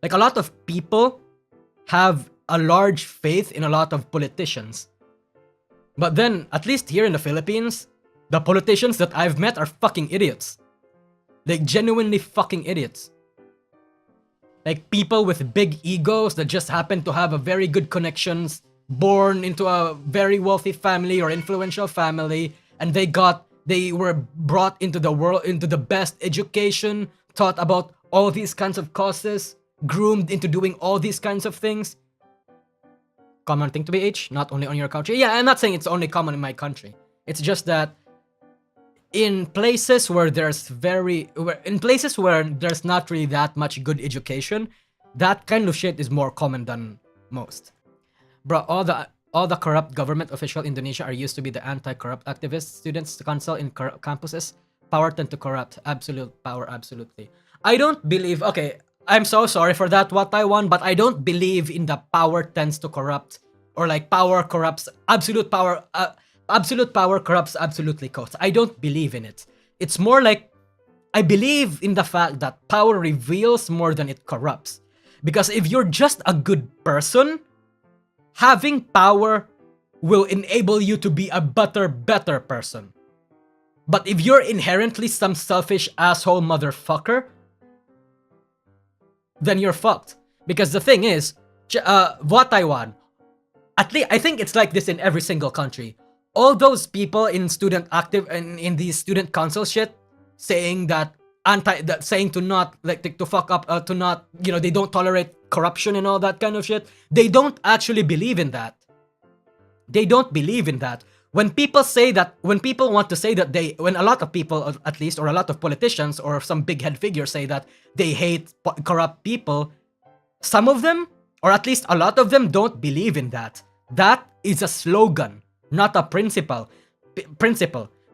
Like, a lot of people have a large faith in a lot of politicians. But then, at least here in the Philippines, the politicians that I've met are fucking idiots. Like, genuinely fucking idiots. Like, people with big egos that just happen to have a very good connections, born into a very wealthy family or influential family, and they were brought into the world, into the best education, taught about all these kinds of causes, groomed into doing all these kinds of things. Common thing to be H, not only on your country. Yeah, I'm not saying it's only common in my country. It's just that in places where there's not really that much good education, that kind of shit is more common than most. Bro, all the corrupt government official in Indonesia are used to be the anti-corrupt activists, students council in campuses. Power tend to corrupt. Absolute power, absolutely. I don't believe. Okay, I'm so sorry for that, what Taiwan, but I don't believe in the power tends to corrupt, or like power corrupts. Absolute power corrupts absolutely codes. I don't believe in it. It's more like I believe in the fact that power reveals more than it corrupts. Because if you're just a good person, having power will enable you to be a better person. But if you're inherently some selfish asshole motherfucker, then you're fucked. Because the thing is, Taiwan, at least I think it's like this in every single country. All those people in student active and in these student council shit saying that saying to not like to fuck up, to not, you know, they don't tolerate corruption and all that kind of shit. They don't actually believe in that. They don't believe in that. When people say that, when people want to say that when a lot of people, at least, or a lot of politicians or some big head figures say that they hate corrupt people, some of them, or at least a lot of them, don't believe in that. That is a slogan, not a principle.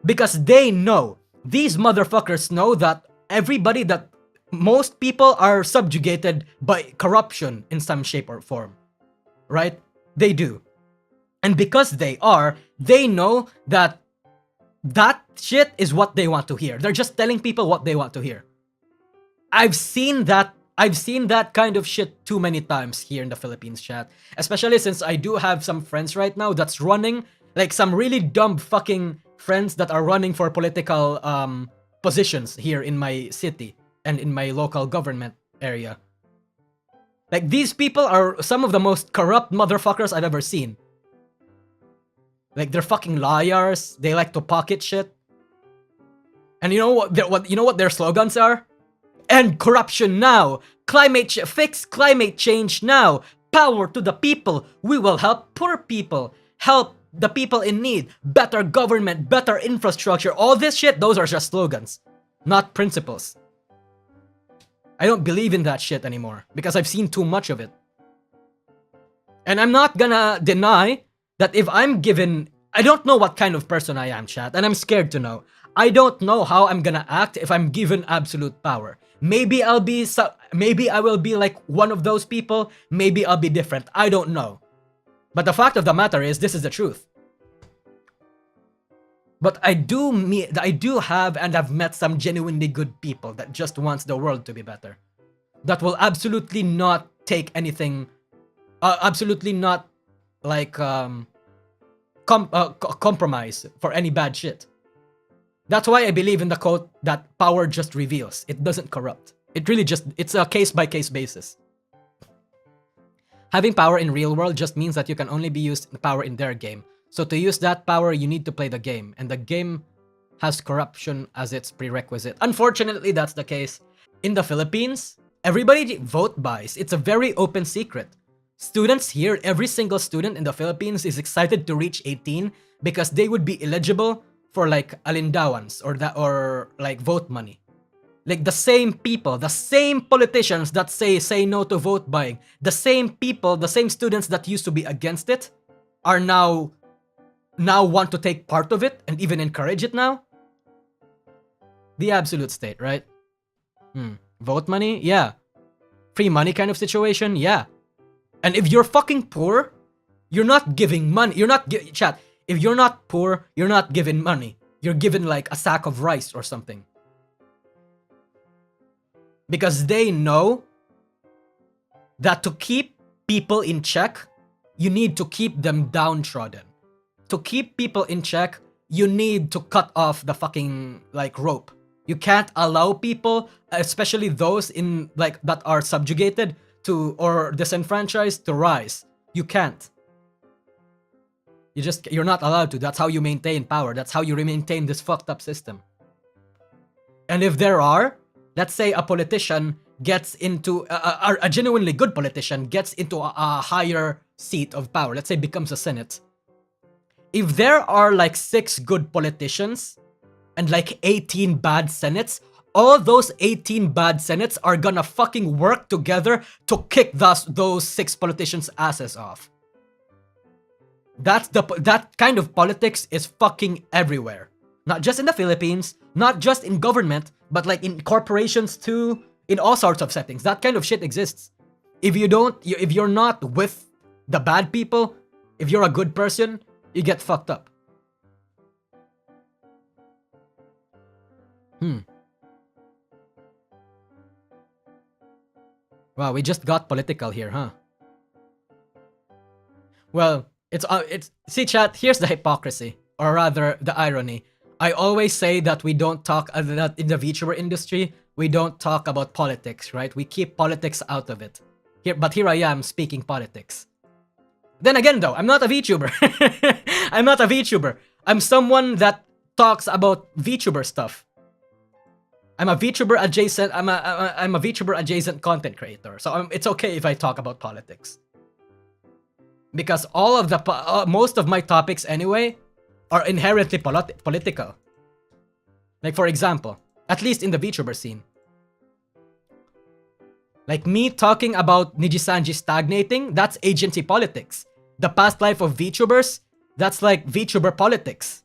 Because they know, these motherfuckers know that most people are subjugated by corruption in some shape or form. Right? They do. And because they know that shit is what they want to hear. They're just telling people what they want to hear. I've seen that kind of shit too many times here in the Philippines, chat. Especially since I do have some friends right now that's running, like some really dumb fucking friends that are running for political positions here in my city and in my local government area. Like, these people are some of the most corrupt motherfuckers I've ever seen. Like, they're fucking liars. They like to pocket shit. And you know what their slogans are? End corruption now. Fix climate change now. Power to the people. We will help poor people. Help the people in need. Better government. Better infrastructure. All this shit, those are just slogans, not principles. I don't believe in that shit anymore because I've seen too much of it. And I'm not gonna deny that if I'm given, I don't know what kind of person I am, chat, and I'm scared to know. I don't know how I'm gonna act if I'm given absolute power. Maybe I will be like one of those people. Maybe I'll be different. I don't know. But the fact of the matter is, this is the truth. But I do have and have met some genuinely good people that just wants the world to be better. That will absolutely not take anything, absolutely not like compromise for any bad shit. That's why I believe in the quote that power just reveals. It doesn't corrupt. It's a case-by-case basis. Having power in real world just means that you can only be used power in their game. So to use that power, you need to play the game. And the game has corruption as its prerequisite. Unfortunately, that's the case. In the Philippines, everybody vote buys. It's a very open secret. Students here, every single student in the Philippines is excited to reach 18 because they would be eligible for like alindawans or like vote money. Like the same people, the same politicians that say no to vote buying, the same people, the same students that used to be against it are now want to take part of it and even encourage it now. The absolute state, right? Vote money? Yeah. Free money kind of situation? Yeah. And if you're fucking poor, you're not giving money. Chat. If you're not poor, you're not given money. You're given like a sack of rice or something. Because they know that to keep people in check, you need to keep them downtrodden. To keep people in check, you need to cut off the fucking like rope. You can't allow people, especially those in like that are subjugated to or disenfranchised, to rise. You can't. You're not allowed to. That's how you maintain power. That's how you maintain this fucked up system. And if there are, let's say a politician gets into a genuinely good politician gets into a higher seat of power, let's say becomes a senate. If there are like 6 good politicians and like 18 bad senates, all those 18 bad senates are gonna fucking work together to kick those 6 politicians' asses off. That kind of politics is fucking everywhere. Not just in the Philippines, not just in government, but like in corporations too, in all sorts of settings. That kind of shit exists. If you're not with the bad people, if you're a good person, you get fucked up. Wow, we just got political here, huh? Well, it's see chat, here's the hypocrisy, or rather the irony. I always say that we don't talk that in the VTuber industry, we don't talk about politics, right? We keep politics out of it. But here I am speaking politics. Then again though, I'm not a VTuber. I'm not a VTuber. I'm someone that talks about VTuber stuff. I'm a VTuber adjacent. I'm a VTuber adjacent content creator. So it's okay if I talk about politics. Because all of the most of my topics anyway are inherently political. Like for example, at least in the VTuber scene. Like me talking about Nijisanji stagnating, that's agency politics. The past life of VTubers, that's like VTuber politics.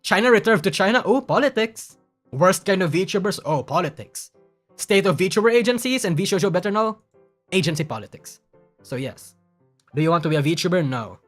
China return to China, oh, politics. Worst kind of VTubers, oh, politics. State of VTuber agencies and VShojo better know, agency politics. So yes. Do you want to be a VTuber? No.